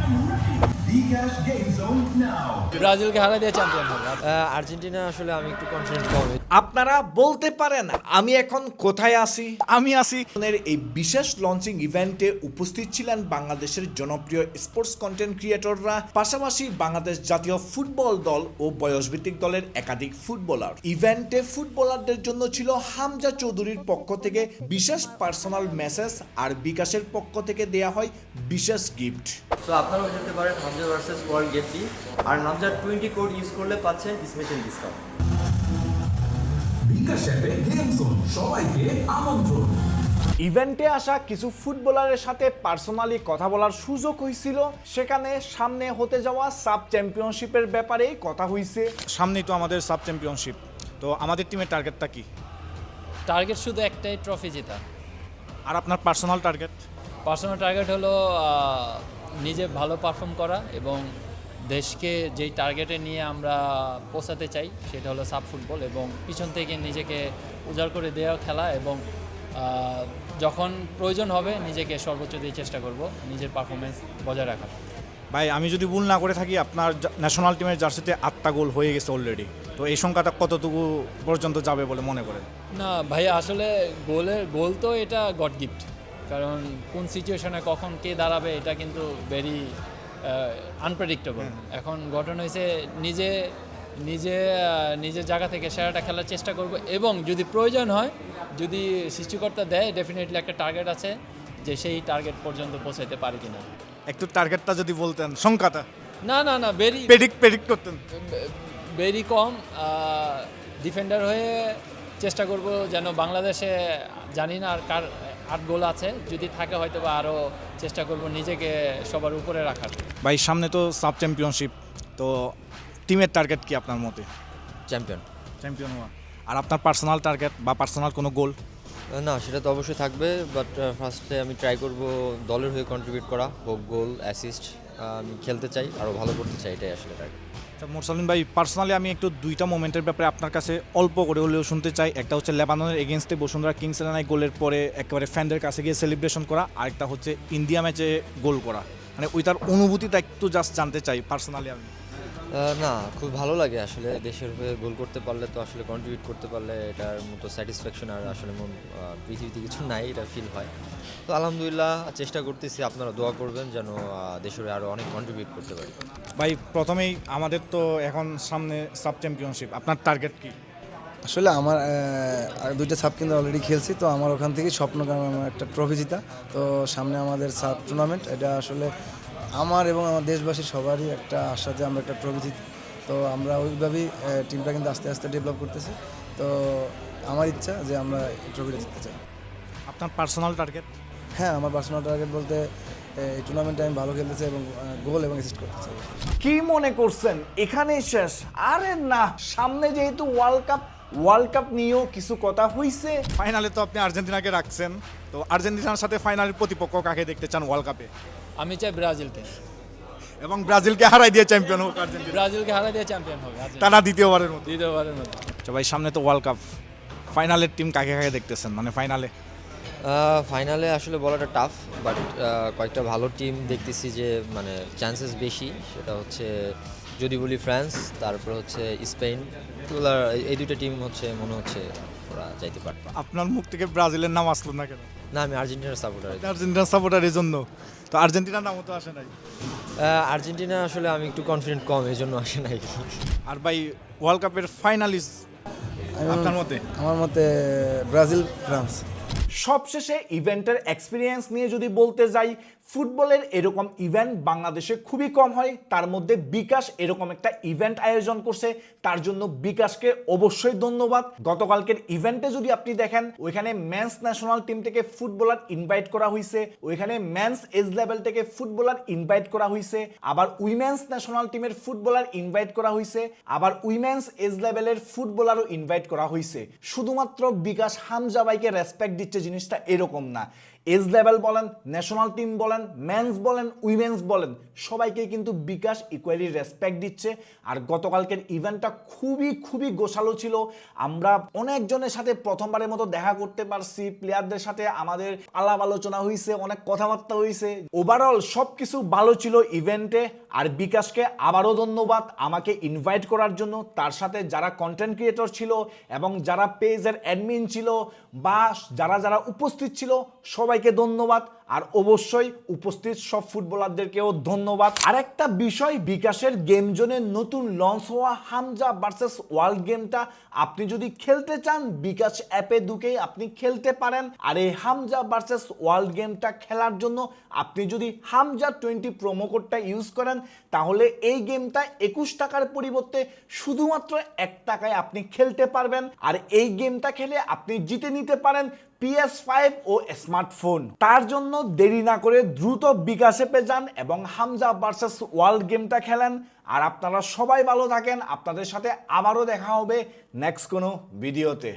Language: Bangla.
Bcash Game Zone now. ব্রাজিলকে হারিয়ে দিয়ে চ্যাম্পিয়ন হবে। আর্জেন্টিনা আসলে আমি একটু কনফিডেন্ট কম। আপনারা বলতে পারেন আমি এখন কোথায় আছি? আমি আছি এই বিশেষ লঞ্চিং ইভেন্টে উপস্থিত ছিলেন বাংলাদেশের জনপ্রিয় স্পোর্টস কন্টেন্ট ক্রিয়েটররা, পাশাপাশি বাংলাদেশ জাতীয় ফুটবল দল ও বয়সভিত্তিক দলের একাধিক ফুটবলার। ইভেন্টে ফুটবলারদের জন্য ছিল হামজা চৌধুরীর পক্ষ থেকে বিশেষ পার্সোনাল মেসেজ, আর বিকাশের পক্ষ থেকে দেয়া হয় বিশেষ গিফট। সো আপনারাও যেতে পারেন হামজা ভার্সেস ওয়ার্ল্ড গেটটি, আর হামজা 20 কোড ইউজ করলে পাচ্ছেন স্পেশাল ডিসকাউন্ট। Bcash অ্যাপে গেম জোন সবাইকে আমন্ত্রণ। ইভেন্টে আসা কিছু ফুটবলারের সাথে পার্সোনালি কথা বলার সুযোগ হয়েছিল। সেখানে সামনে হতে যাওয়া সাব চ্যাম্পিয়নশিপের ব্যাপারে কথা হয়েছে। সামনেই তো আমাদের সাব চ্যাম্পিয়নশিপ, তো আমাদের টিমের টার্গেটটা কি? টার্গেট শুধু একটাই, ট্রফি জেতা। আর আপনার পার্সোনাল টার্গেট? পার্সোনাল টার্গেট হলো নিজে ভালো পারফর্ম করা এবং দেশকে যেই টার্গেটে নিয়ে আমরা পৌঁছাতে চাই সেটা হলো সাব ফুটবল, এবং পিছন থেকে নিজেকে উজাড় করে দেওয়া খেলা, এবং যখন প্রয়োজন হবে নিজেকে সর্বোচ্চ দিয়ে চেষ্টা করব নিজের পারফরমেন্স বজায় রাখার। ভাই আমি যদি ভুল না করে থাকি আপনার ন্যাশনাল টিমের জার্সিতে 8টা গোল হয়ে গেছে অলরেডি, তো এই সংখ্যাটা কতটুকু পর্যন্ত যাবে বলে মনে করেন? না ভাইয়া, আসলে গোল তো এটা গড গিফট, কারণ কোন সিচুয়েশনে কখন কে দাঁড়াবে এটা কিন্তু ভেরি আনপ্রেডিক্টেবল। এখন ঘটনা হয়েছে নিজের জায়গা থেকে সেরাটা খেলার চেষ্টা করব, এবং যদি প্রয়োজন হয়, যদি সৃষ্টিকর্তা দেয়, ডেফিনেটলি একটা টার্গেট আছে যে সেই টার্গেট পর্যন্ত পৌঁছাইতে পারি কিনা। একটু টার্গেটটা যদি বলতেন, সংখ্যাটা। না ভেরি প্রেডিক্ট করতেন। ভেরি কম। ডিফেন্ডার হয়ে চেষ্টা করব যেন বাংলাদেশে, জানি না আর কার 8 গোল আছে, যদি থাকে হয়তো বা আরও চেষ্টা করব নিজেকে সবার উপরে রাখার। ভাই সামনে তো সাব চ্যাম্পিয়নশিপ, তো টিমের টার্গেট কি আপনার মতে? চ্যাম্পিয়ন হওয়া। আর আপনার পার্সোনাল টার্গেট বা পার্সোনাল কোনো গোল? না, সেটা তো অবশ্যই থাকবে, বাট ফার্স্টে আমি ট্রাই করব দলের হয়ে কন্ট্রিবিউট করা, হোক গোল অ্যাসিস্ট। আমি খেলতে চাই, আরও ভালো করতে চাই, এটাই আসলে টার্গেট। আচ্ছা মোরসালিন ভাই, পার্সোনালি আমি একটু 2টা মোমেন্টের ব্যাপারে আপনার কাছে অল্প করে হলেও শুনতে চাই। একটা হচ্ছে লেবাননের এগেনস্টে বসুন্ধরা কিংস এলেনায় গোলের পরে একেবারে ফ্যানদের কাছে গিয়ে সেলিব্রেশন করা, আরেকটা হচ্ছে ইন্ডিয়া ম্যাচে গোল করা, মানে ওইটার অনুভূতিটা একটু জাস্ট জানতে চাই পার্সোনালি আমি। না, খুব ভালো লাগে আসলে, দেশের হয়ে গোল করতে পারলে, তো আসলে কন্ট্রিবিউট করতে পারলে এটার মতো স্যাটিসফ্যাকশন আর আসলে পৃথিবীতে কিছু নাই, এটা ফিল হয়। তো আলহামদুলিল্লাহ চেষ্টা করতেছি, আপনারা দোয়া করবেন যেন দেশের হয়ে আরও অনেক কন্ট্রিবিউট করতে পারি। ভাই প্রথমেই আমাদের তো এখন সামনে সাব চ্যাম্পিয়নশিপ, আপনার টার্গেট কি? আসলে আমার 2টা সাব কিন্তু অলরেডি খেলছি, তো আমার ওখান থেকে স্বপ্ন আমার একটা ট্রফি জিতা। তো সামনে আমাদের সাব টুর্নামেন্ট, এটা আসলে আমার এবং আমার দেশবাসীর সবারই একটা আশা যে আমরা একটা ট্রফি জিতি। তো আমরা ওইভাবেই টিমটা কিন্তু আস্তে আস্তে ডেভেলপ করতেছি। তো আমার ইচ্ছা যে আমরা এই ট্রফিটা জিততে চাই। আপনার পার্সোনাল টার্গেট? হ্যাঁ, আমার পার্সোনাল টার্গেট বলতে এই টুর্নামেন্টে আমি ভালো খেলতে চাই এবং গোল এবং অ্যাসিস্ট করতে চাই। কি মনে করছেন এখানেই শেষ? আরে না, সামনে যেহেতু ওয়ার্ল্ড কাপ নিয়েও কিছু কথা হইছে। ফাইনালে তো আপনি আর্জেন্টিনাকে রাখছেন, তো আর্জেন্টিনার সাথে ফাইনালের প্রতিপক্ষ কাকে দেখতে চান ওয়ার্ল্ড কাপে? আমি চাই ব্রাজিলকে, এবং ব্রাজিলকে হারাই দিয়ে চ্যাম্পিয়ন হোক আর্জেন্টিনা, ব্রাজিলকে হারিয়ে দিয়ে চ্যাম্পিয়ন হবে টানা দ্বিতীয়বারের মতো। দ্বিতীয়বারের মতো। আচ্ছা ভাই, সামনে তো ওয়ার্ল্ড কাপ, ফাইনালের টিম কাকে কাকে দেখতেছেন, মানে ফাইনালে আসলে বলাটা টাফ, বাট কয়েকটা ভালো টিম দেখতেছি যে মানে চান্সেস বেশি। সেটা হচ্ছে যদি বলি ফ্রান্স, তারপর হচ্ছে স্পেন, এই 2টা টিম হচ্ছে মনে হচ্ছে ওরা যাইতে পারে। আপনার মুখ থেকে ব্রাজিলের নাম আসলো না কেন? না, আমি আর্জেন্টিনার সাপোর্টার। আর্জেন্টিনার সাপোর্টারের জন্য তো আর্জেন্টিনার নামও তো আসে নাই। আর্জেন্টিনা আসলে আমি একটু কনফিডেন্ট কম, এই জন্য আসে নাই। আর ভাই ওয়ার্ল্ড কাপের ফাইনালিস্ট আপনার মতে? আমার মতে ব্রাজিল, ফ্রান্স। সবশেষে ইভেন্টের এক্সপিরিয়েন্স নিয়ে যদি বলতে যাই, ফুটবলের এরকম ইভেন্ট বাংলাদেশে খুবই কম হয়। তার মধ্যে বিকাশ এরকম একটা ইভেন্ট আয়োজন করছে, তার জন্য বিকাশকে অবশ্যই ধন্যবাদ। গতকালকের ইভেন্টে যদি আপনি দেখেন, ওইখানে মেন্স ন্যাশনাল টিম থেকে ফুটবলার ইনভাইট করা হয়েছে, ওইখানে মেন্স এজ লেভেল থেকে ফুটবলার ইনভাইট করা হয়েছে, আবার উইমেন্স ন্যাশনাল টিমের ফুটবলার ইনভাইট করা হয়েছে, আবার উইমেন্স এজ লেভেলের ফুটবলারও ইনভাইট করা হয়েছে। শুধুমাত্র বিকাশ হামজা ভাইকে রেসপেক্ট দিচ্ছে জিনিসটা এরকম না। এজ লেভেল বলেন, ন্যাশনাল টিম বলেন, মেন্স বলেন, উইমেন্স বলেন, সবাইকে কিন্তু বিকাশ ইকুয়ালি রেসপেক্ট দিচ্ছে। আর গতকালকের ইভেন্টটা খুবই গোছালো ছিল। আমরা অনেকজনের সাথে প্রথমবারের মতো দেখা করতে পারছি, প্লেয়ারদের সাথে আমাদের আলাপ আলোচনা হয়েছে, অনেক কথাবার্তা হয়েছে। ওভারঅল সবকিছু ভালো ছিল ইভেন্টে। আর বিকাশকে আবারও ধন্যবাদ আমাকে ইনভাইট করার জন্য। তার সাথে যারা কন্টেন্ট ক্রিয়েটর ছিল এবং যারা পেজের অ্যাডমিন ছিল বা যারা উপস্থিত ছিল সবাইকে ধন্যবাদ। আর অবশ্যই উপস্থিত সব ফুটবলারদেরকেও ধন্যবাদ। আরেকটা বিষয়, বিকাশের গেম জোনে নতুন লঞ্চ হওয়া হামজা ভার্সেস ওয়ার্ল্ড গেমটা আপনি যদি খেলতে চান বিকাশ অ্যাপে ঢুকেই আপনি খেলতে পারেন। আর এই হামজা ভার্সেস ওয়ার্ল্ড গেমটা খেলার জন্য আপনি যদি হামজা 20 প্রোমো কোডটা ইউজ করেন তাহলে এই গেমটা 21 টাকার পরিবর্তে শুধুমাত্র 1 টাকায় আপনি খেলতে পারবেন। আর এই গেমটা খেলে আপনি জিতে নিতে পারেন PS5 ও স্মার্টফোন। তার জন্য দেরি না করে দ্রুত বিকাশ অ্যাপে যান এবং হামজা ভার্সেস ওয়ার্ল্ড গেমটা খেলেন। আর আপনারা সবাই ভালো থাকেন। আপনাদের সাথে আবারও দেখা হবে নেক্সট কোনো ভিডিওতে।